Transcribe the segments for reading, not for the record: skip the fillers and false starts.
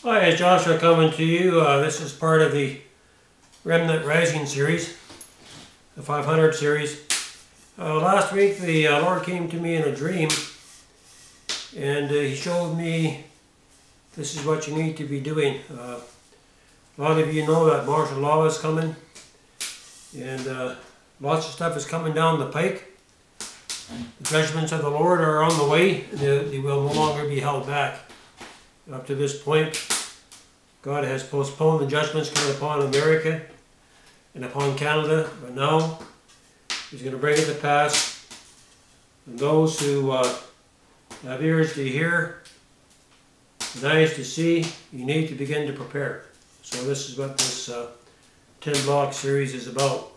Hi, it's Joshua coming to you. This is part of the Remnant Rising series, the 500 series. Last week the Lord came to me in a dream and He showed me this is what you need to be doing. A lot of you know that martial law is coming and lots of stuff is coming down the pike. The judgments of the Lord are on the way and they will no longer be held back. Up to this point, God has postponed the judgments coming upon America and upon Canada, but now He's going to bring it to pass. And those who have ears to hear and eyes to see, you need to begin to prepare. So this is what this 10-block series is about.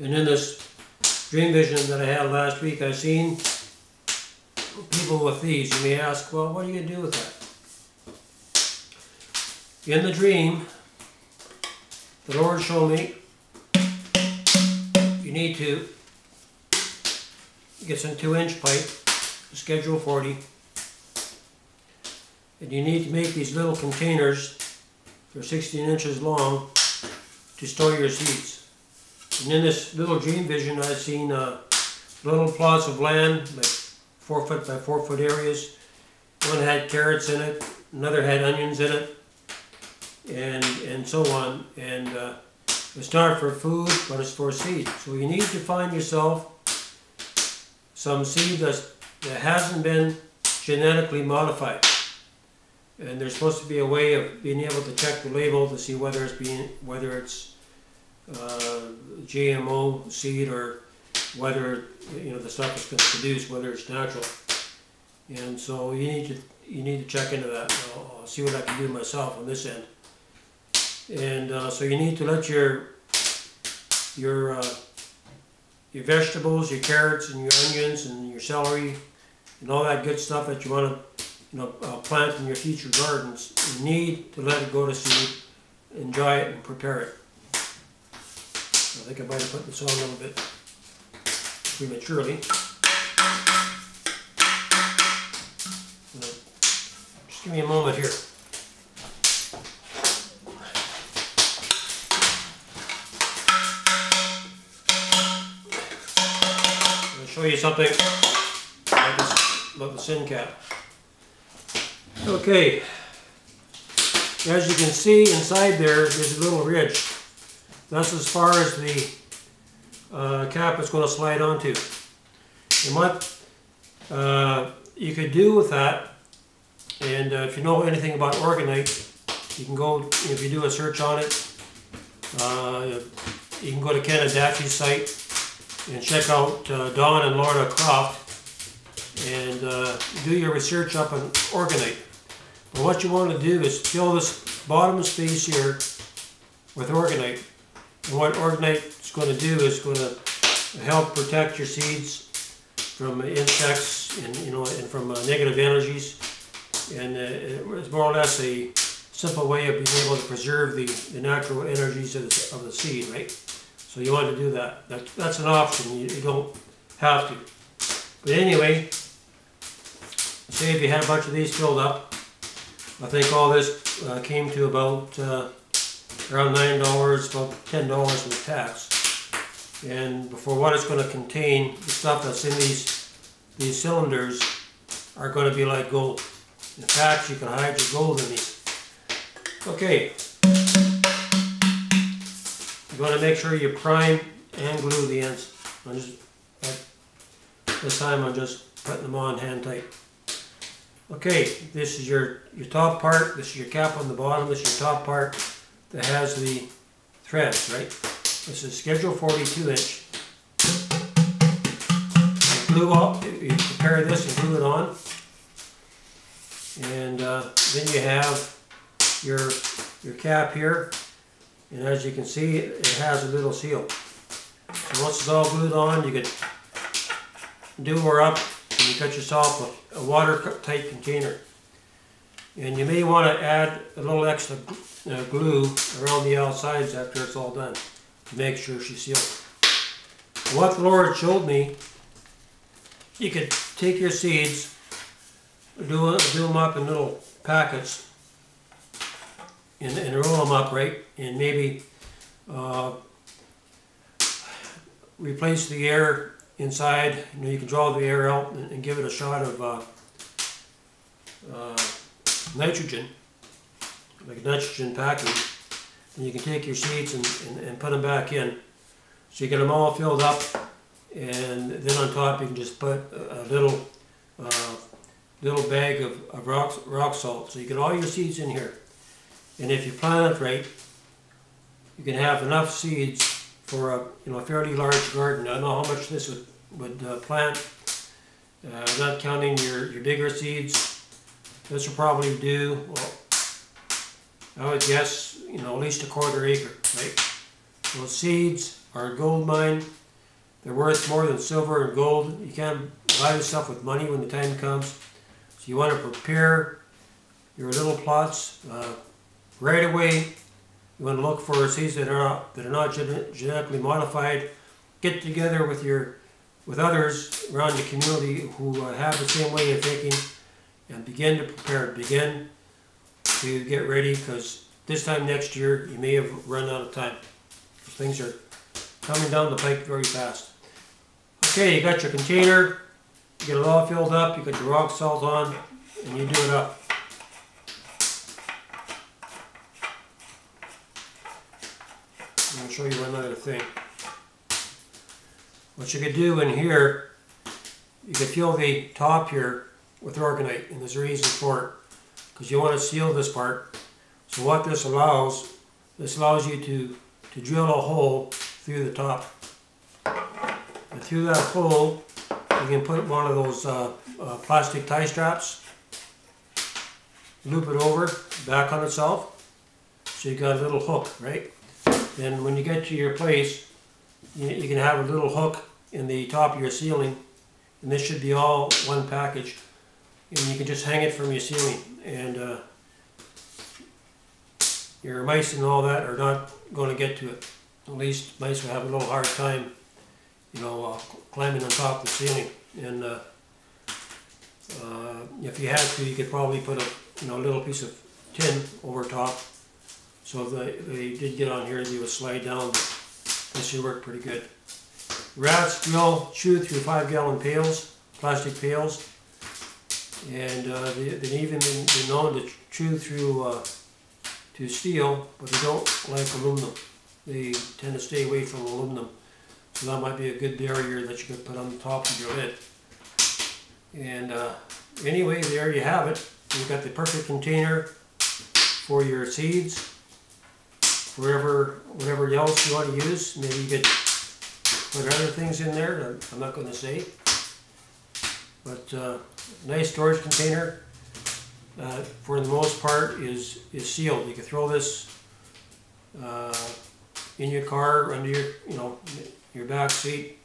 And in this dream vision that I had last week, I seen people with these. You may ask, well, what do you do with that? In the dream, the Lord showed me you need to get some 2-inch pipe, schedule 40, and you need to make these little containers. They're 16 inches long to store your seeds. And in this little dream vision, I've seen little plots of land, like 4 foot by 4 foot areas. One had carrots in it, another had onions in it, and so on. And it's not for food, but it's for seed. So you need to find yourself some seed that hasn't been genetically modified. And there's supposed to be a way of being able to check the label to see whether it's GMO seed or whether the stuff that's been produced, whether it's natural. And so you need to check into that. I'll see what I can do myself on this end. And so you need to let your vegetables, your carrots and your onions and your celery and all that good stuff that you want to plant in your future gardens, you need to let it go to seed, enjoy it and prepare it. I think I might have put this on a little bit prematurely. Just give me a moment here. I'm going to show you something about the sin cap. Okay, as you can see inside there's a little ridge. That's as far as the cap is going to slide onto. And what you could do with that, and if you know anything about orgonite, you can go, if you do a search on it, you can go to Ken Adachi's site and check out Don and Lorna Croft and do your research up on orgonite. But what you want to do is fill this bottom space here with orgonite. And what orgonite is going to do is going to help protect your seeds from insects and and from negative energies. And it's more or less a simple way of being able to preserve the natural energies of the seed, right? So you want to do that. That's an option. You don't have to. But anyway, say if you had a bunch of these filled up, I think all this came to about around $9, about $10 with tax. And for what it's going to contain, the stuff that's in these cylinders are going to be like gold. In fact, you can hide your gold in these. Okay. You want to make sure you prime and glue the ends. This time I'm just putting them on hand tight. Okay, this is your top part, this is your cap on the bottom, this is your top part that has the threads, right? This is schedule 42-inch. Glue up, you prepare this and glue it on. And then you have your cap here. And as you can see, it has a little seal. So once it's all glued on, you can do her up and you got yourself a watertight container. And you may want to add a little extra glue around the outsides after it's all done to make sure she's sealed. What the Lord showed me, you could take your seeds do them up in little packets and roll them up, right? And maybe replace the air inside. You know, you can draw the air out and give it a shot of nitrogen, like nitrogen packing. And you can take your seeds and put them back in. So you get them all filled up, and then on top you can just put a little bag of rock salt. So you get all your seeds in here. And if you plant it right, you can have enough seeds for a fairly large garden. I don't know how much this would plant. Not counting your bigger seeds. This will probably do, well, I would guess, at least a 1/4 acre, right? Those seeds are a gold mine. They're worth more than silver and gold. You can't buy this stuff with money when the time comes. So you want to prepare your little plots right away. You want to look for seeds that are not genetically modified. Get together with others around the community who have the same way of thinking, and begin to prepare. Begin to get ready, because this time next year you may have run out of time. Things are coming down the pike very fast. Okay, you got your container. You get it all filled up. You got your rock salt on, and you do it up. I'm going to show you one other thing. What you could do in here, you could fill the top here with organite, and there's a reason for it, because you want to seal this part. So what this allows you to drill a hole through the top, and through that hole you can put one of those plastic tie straps, loop it over back on itself, so you got a little hook, right? Then when you get to your place, you can have a little hook in the top of your ceiling, and this should be all one package, and you can just hang it from your ceiling, and your mice and all that are not going to get to it. At least mice will have a little hard time, climbing on top of the ceiling. And if you had to, you could probably put a little piece of tin over top, so if they did get on here, they would slide down. This should work pretty good. Rats will chew through 5-gallon pails, plastic pails, and they've even been known to chew through to steel, but they don't like aluminum. They tend to stay away from aluminum. So that might be a good barrier that you could put on the top of your lid. And anyway, there you have it. You've got the perfect container for your seeds, whatever else you want to use. Maybe you could put other things in there, I'm not going to say. But nice storage container. For the most part is sealed. You can throw this in your car, under your back seat.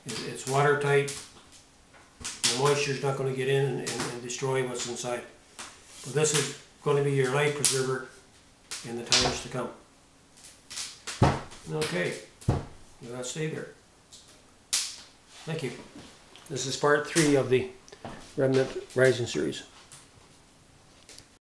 It's watertight. The moisture is not going to get in and destroy what's inside. But this is going to be your life preserver in the times to come. Okay, let's stay there. Thank you. This is part 3 of the Remnant Rising series.